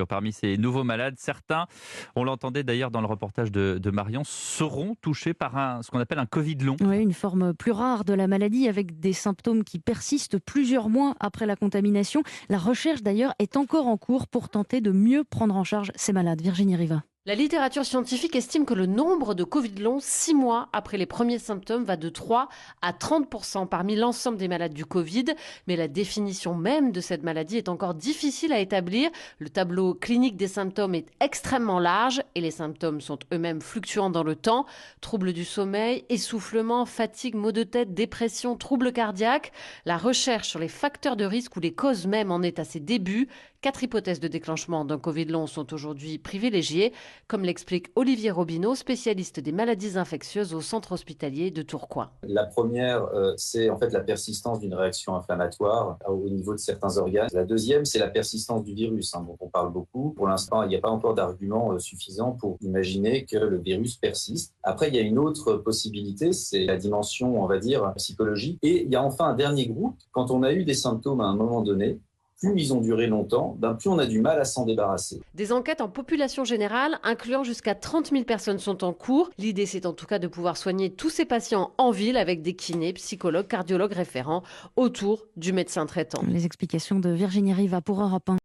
Parmi ces nouveaux malades, certains, on l'entendait d'ailleurs dans le reportage de Marion, seront touchés par ce qu'on appelle un Covid long. Oui, une forme plus rare de la maladie avec des symptômes qui persistent plusieurs mois après la contamination. La recherche d'ailleurs est encore en cours pour tenter de mieux prendre en charge ces malades. Virginie Riva. La littérature scientifique estime que le nombre de Covid longs 6 mois après les premiers symptômes va de 3 à 30% parmi l'ensemble des malades du Covid. Mais la définition même de cette maladie est encore difficile à établir. Le tableau clinique des symptômes est extrêmement large et les symptômes sont eux-mêmes fluctuants dans le temps. Troubles du sommeil, essoufflement, fatigue, maux de tête, dépression, troubles cardiaques. La recherche sur les facteurs de risque ou les causes même en est à ses débuts. 4 hypothèses de déclenchement d'un Covid long sont aujourd'hui privilégiées, comme l'explique Olivier Robineau, spécialiste des maladies infectieuses au centre hospitalier de Tourcoing. La première, c'est en fait la persistance d'une réaction inflammatoire au niveau de certains organes. La deuxième, c'est la persistance du virus, dont on parle beaucoup. Pour l'instant, il n'y a pas encore d'argument suffisant pour imaginer que le virus persiste. Après, il y a une autre possibilité, c'est la dimension, on va dire, psychologique. Et il y a enfin un dernier groupe. Quand on a eu des symptômes à un moment donné, plus ils ont duré longtemps, plus on a du mal à s'en débarrasser. Des enquêtes en population générale, incluant jusqu'à 30 000 personnes, sont en cours. L'idée, c'est en tout cas de pouvoir soigner tous ces patients en ville avec des kinés, psychologues, cardiologues référents autour du médecin traitant. Les explications de Virginie Riva pour Europe 1.